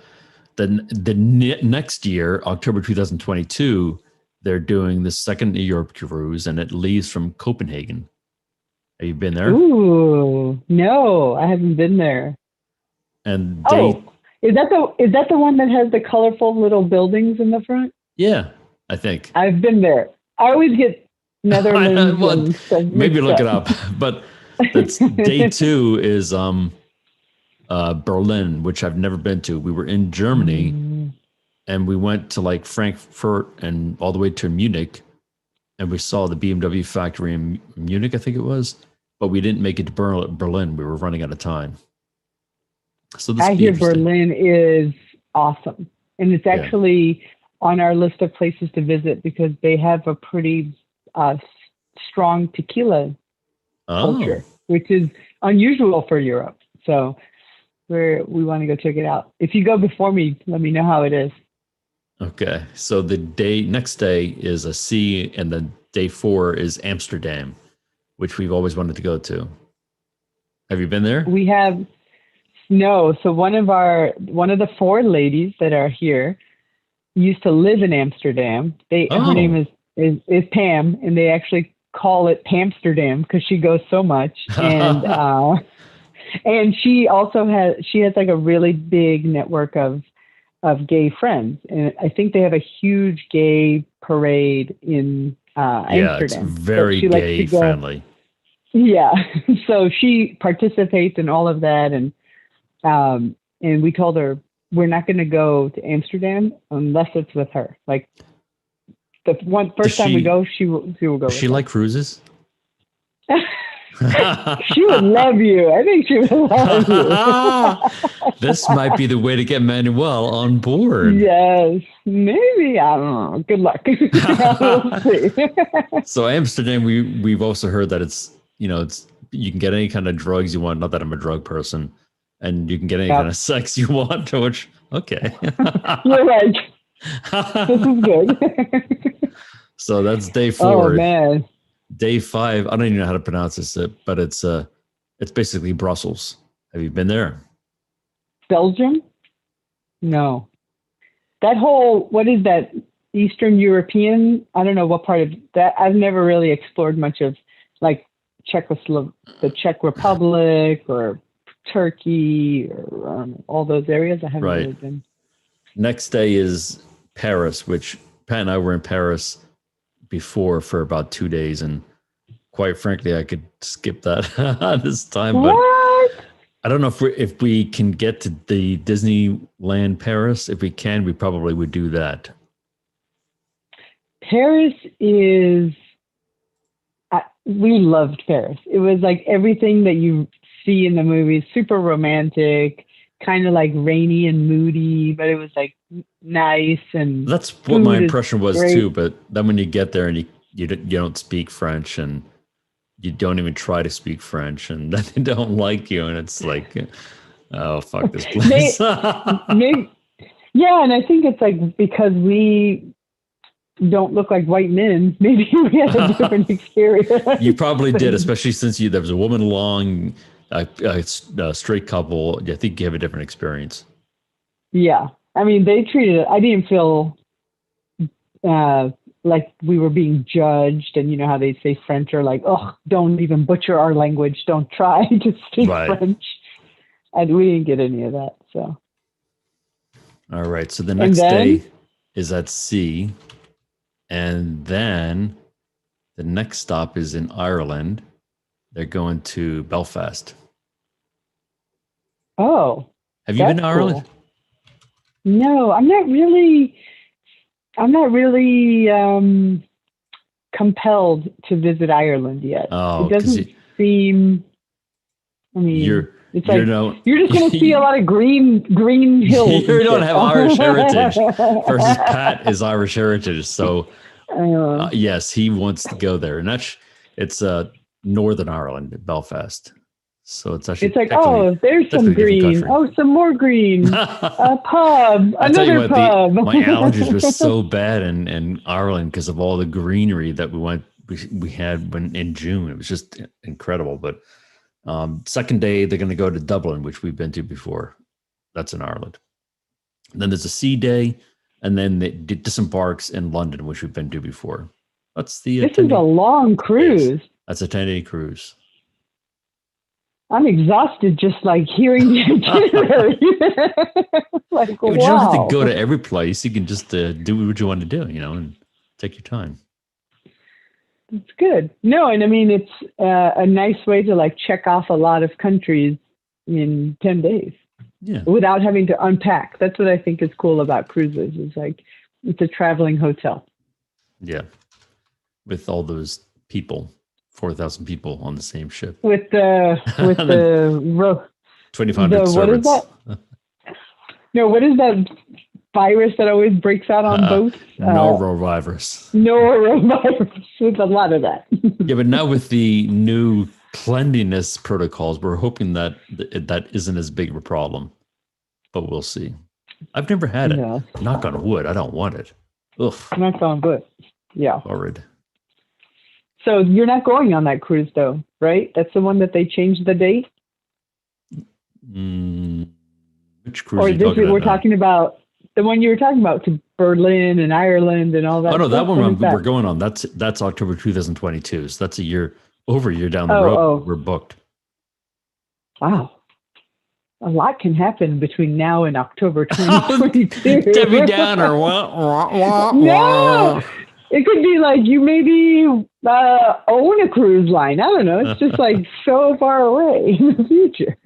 then the next year, October 2022, they're doing the second Europe cruise, and it leaves from Copenhagen. Have you been there? Ooh, no, I haven't been there. And is that the one that has the colorful little buildings in the front? Yeah, I think I've been there. I always get Netherlands. Maybe look it up. But that's day 2 is Berlin, which I've never been to. We were in Germany, and we went to like Frankfurt and all the way to Munich, and we saw the BMW factory in Munich, I think it was. But we didn't make it to Berlin. We were running out of time. So I hear Berlin is awesome, and it's actually on our list of places to visit because they have a pretty strong tequila culture, which is unusual for Europe. So we want to go check it out. If you go before me, let me know how it is. Okay. So the next day is a sea, and then day 4 is Amsterdam, which we've always wanted to go to. Have you been there? We have. No. So one of the 4 ladies that are here used to live in Amsterdam. Her name is Pam, and they actually call it Pamsterdam because she goes so much. And and she also has like a really big network of gay friends, and I think they have a huge gay parade in Amsterdam. It's very gay friendly. Yeah, so she participates in all of that, and we told her we're not going to go to Amsterdam unless it's with her. Like the first time we go, she will go. Does she like cruises? She would love you. I think she would love you. This might be the way to get Manuel on board. Yes, maybe. I don't know. Good luck. We'll see. So Amsterdam, we've also heard that it's you can get any kind of drugs you want. Not that I'm a drug person. And you can get any kind of sex you want, which, okay. You're right. This is good. So that's day 4. Oh, man. Day 5, I don't even know how to pronounce this, but it's basically Brussels. Have you been there? Belgium? No. That whole, what is that, Eastern European? I don't know what part of that. I've never really explored much of, like, the Czech Republic or Turkey or all those areas. I haven't really been. Next day is Paris, which Pat and I were in Paris before for about 2 days, and quite frankly, I could skip that this time. But I don't know if we can get to the Disneyland Paris. If we can, we probably would do that. Paris is. We loved Paris. It was like everything that you see in the movies, super romantic, kind of like rainy and moody, but it was like nice, and that's what my impression was too. But then when you get there and you don't speak French, and you don't even try to speak French, and then they don't like you, and it's like, oh fuck this place. Yeah, and I think it's like because we don't look like white men, maybe we had a different experience. You probably did, especially since there was a woman along. A straight couple, I think you have a different experience. Yeah. I mean, they treated it, I didn't feel like we were being judged. And you know how they say French are like, oh, don't even butcher our language. Don't try to speak French. And we didn't get any of that. So. All right. So the next day is at sea. And then the next stop is in Ireland. They're going to Belfast. Oh. Have you been to Ireland? Cool. No, I'm not really compelled to visit Ireland yet. Oh, it doesn't seem. I mean, you're just going to see a lot of green hills. You don't have Irish heritage. Versus Pat is Irish heritage, so yes, he wants to go there, and it's Northern Ireland, Belfast. So it's actually It's like, oh, there's some green. Oh, some more green. A pub. Another pub. My allergies were so bad in Ireland because of all the greenery that we had in June. It was just incredible. But second day, they're going to go to Dublin, which we've been to before. That's in Ireland. And then there's a sea day, and then it disembarks in London, which we've been to before. This is a long cruise. That's a 10-day cruise. I'm exhausted just like hearing the itinerary. Like, wow. You don't have to go to every place. You can just do what you want to do, and take your time. It's good. No, and I mean, it's a nice way to like check off a lot of countries in 10 days. Yeah. Without having to unpack. That's what I think is cool about cruises. Is like it's a traveling hotel. Yeah. With all those people. 4,000 people on the same ship. With the 2,500 servants. What is that? No, what is that virus that always breaks out on boats? Norovirus. Norovirus. There's a lot of that. Yeah, but now with the new cleanliness protocols, we're hoping that that isn't as big of a problem. But we'll see. I've never had it. No. Knock on wood. I don't want it. Ugh. Knock on wood. Yeah. Horrid. So you're not going on that cruise, though, right? That's the one that they changed the date? Which cruise are you talking about? We're talking about the one you were talking about to Berlin and Ireland and all that. Oh, no, that one we're going on. That's October 2022. So that's over a year down the road. We're booked. Wow. A lot can happen between now and October 2022. Debbie Downer. No! It could be like you maybe own a cruise line. I don't know. It's just like so far away in the future.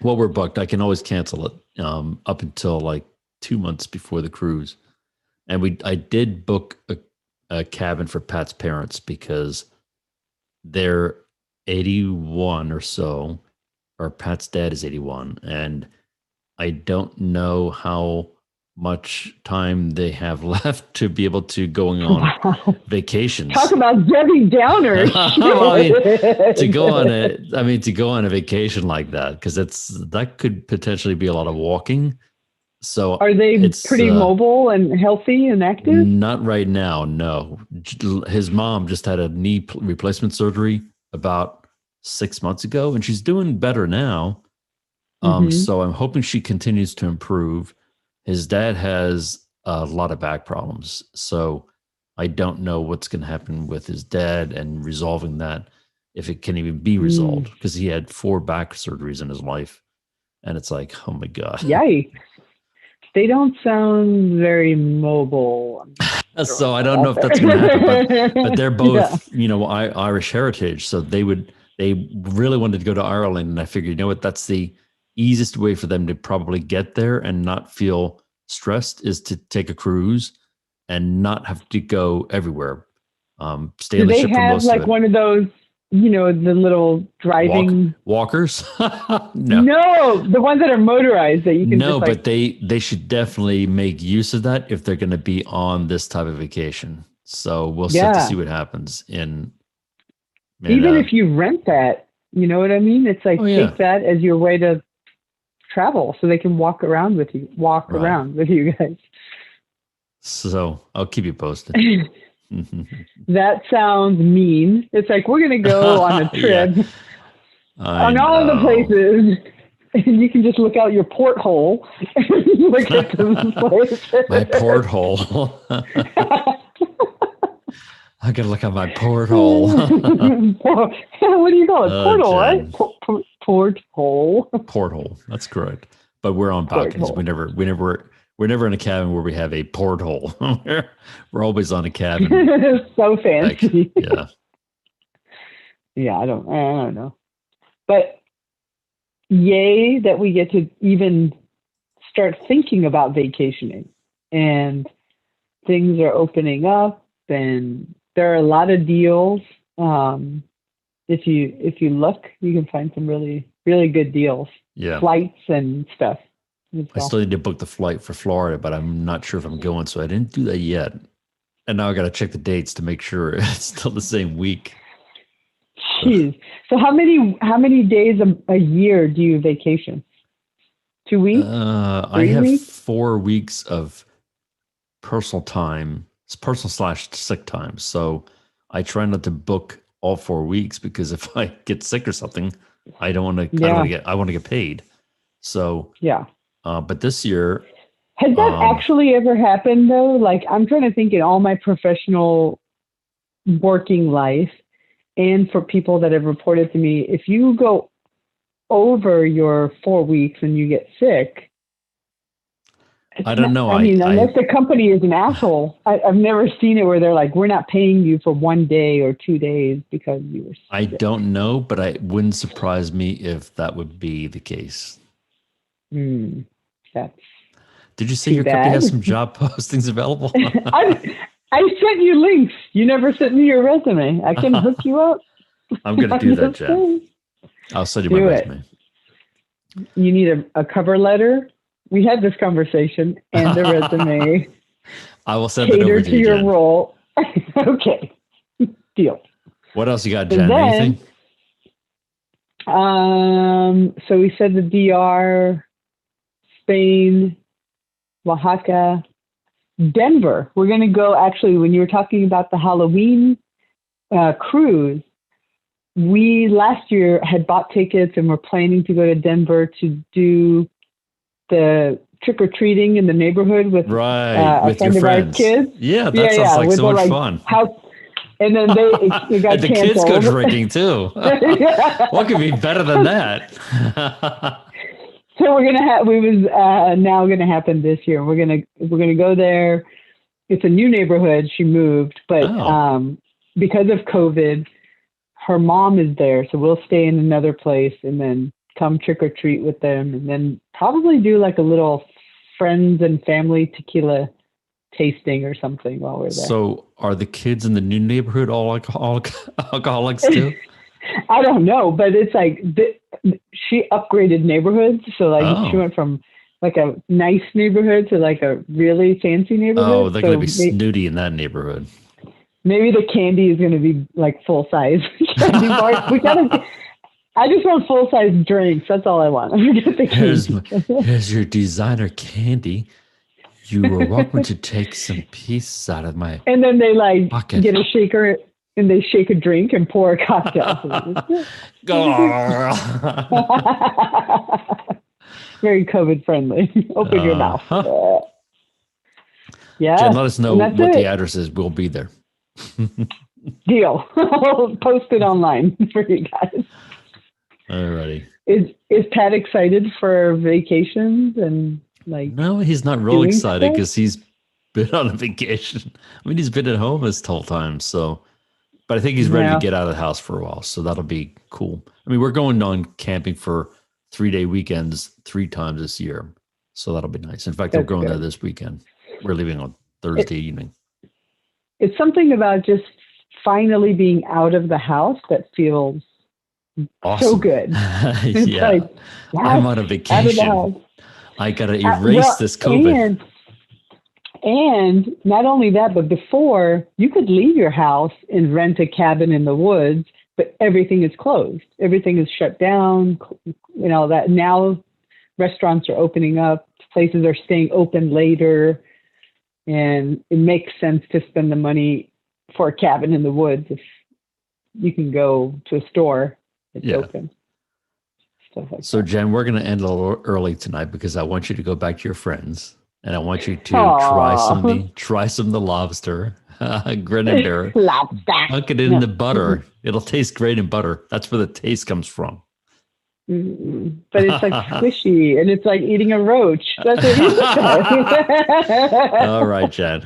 Well, we're booked. I can always cancel it up until like 2 months before the cruise. And I did book a cabin for Pat's parents because they're 81 or so, or Pat's dad is 81. And I don't know how much time they have left to be able to going on vacations. Talk about Debbie Downer. to go on a vacation like that, because that could potentially be a lot of walking. So are they pretty mobile and healthy and active? Not right now, no. His mom just had a knee replacement surgery about 6 months ago, and she's doing better now. So I'm hoping she continues to improve. His dad has a lot of back problems, so I don't know what's going to happen with his dad and resolving that, if it can even be resolved, because he had 4 back surgeries in his life, and it's like, oh my God. Yikes. They don't sound very mobile. So I don't know if that's going to happen, but they're both, Irish heritage, so they really wanted to go to Ireland, and I figured, that's the easiest way for them to probably get there and not feel stressed is to take a cruise and not have to go everywhere. Stay on the ship for most of it. Do they have like one of those, the little driving walkers? No, the ones that are motorized that you can. No, but they should definitely make use of that if they're going to be on this type of vacation. So we'll have to see what happens even if you rent that. You know what I mean? It's like take that as your way to travel, so they can walk around with you guys. So I'll keep you posted. That sounds mean. It's like we're gonna go on a trip on all the places, and you can just look out your porthole and look at the place. My porthole. I gotta look at my porthole. What do you call it? Portal, right? Porthole. Porthole. That's correct. But we're on balconies. We're never in a cabin where we have a porthole. We're always on a cabin. So fancy. Yeah. Yeah, I don't know. But yay that we get to even start thinking about vacationing, and things are opening up, and there are a lot of deals. If you look, you can find some really, really good deals. Yeah. Flights and stuff. I still need to book the flight for Florida, but I'm not sure if I'm going, so I didn't do that yet. And now I got to check the dates to make sure it's still the same week. Jeez. So how many days a year do you vacation? 2 weeks? I have weeks? 4 weeks of personal time. It's personal slash sick time. So I try not to book all 4 weeks because if I get sick or something, I don't want to. I want to get paid. So yeah. But this year, has that actually ever happened though? Like I'm trying to think in all my professional working life, and for people that have reported to me, if you go over your 4 weeks and you get sick, I don't know. I mean, unless the company is an asshole, I've never seen it where they're like, we're not paying you for 1 day or 2 days because you were sick. I don't know, but it wouldn't surprise me if that would be the case. That's Did you say your company has some job postings available? I sent you links. You never sent me your resume. I can hook you up. I'm going to do that, Jen. I'll send you my resume. You need a cover letter. We had this conversation, and the resume. I will send it over to you, your Jen. role. Okay, deal. What else you got, Jen? Anything? So we said the DR, Spain, Oaxaca, Denver. We're going to go. Actually, when you were talking about the Halloween cruise, we last year had bought tickets and we're planning to go to Denver to do the trick-or-treating in the neighborhood with with a friend your of friends. ours kids. Yeah, that sounds like so much fun. And then it got and the canceled. kids go drinking too. What could be better than that? So we're gonna have. Now going to happen this year. We're gonna go there. It's a new neighborhood. She moved, but because of COVID, her mom is there, so we'll stay in another place and then come trick or treat with them, and then probably do like a little friends and family tequila tasting or something while we're there. So are the kids in the new neighborhood all alcoholics too? I don't know, but it's like she upgraded neighborhoods. So like she went from like a nice neighborhood to like a really fancy neighborhood. Oh, they're going to be snooty in that neighborhood. Maybe the candy is going to be like full size candy bar. I just want full size drinks. That's all I want. Forget the candy. Here's your designer candy. You were welcome to take some pieces out of my And then they like pocket. Get a shaker and they shake a drink and pour a cocktail. Very COVID friendly. Open your mouth. Yeah. Jen, let us know what the address is. We'll be there. Deal. I'll post it online for you guys. Alrighty. Is Pat excited for vacations and like? No, he's not real excited because he's been on a vacation. I mean, he's been at home this whole time. So, but I think he's ready to get out of the house for a while. So that'll be cool. I mean, we're going on camping for 3-day weekends 3 times this year. So that'll be nice. In fact, we're going there this weekend. We're leaving on Thursday evening. It's something about just finally being out of the house that feels awesome. So good. Yeah. Like, I'm on a vacation. I got to erase this COVID. And not only that, but before you could leave your house and rent a cabin in the woods, but everything is closed. Everything is shut down. You know, that now restaurants are opening up, places are staying open later, and it makes sense to spend the money for a cabin in the woods if you can go to a store. It's open. Stuff like so, that. Jen, we're going to end a little early tonight because I want you to go back to your friends and I want you to try some of the lobster, grin and bear it, dunk it in the butter. It'll taste great in butter. That's where the taste comes from. But it's like squishy and it's like eating a roach. That's what you said. All right, Jen.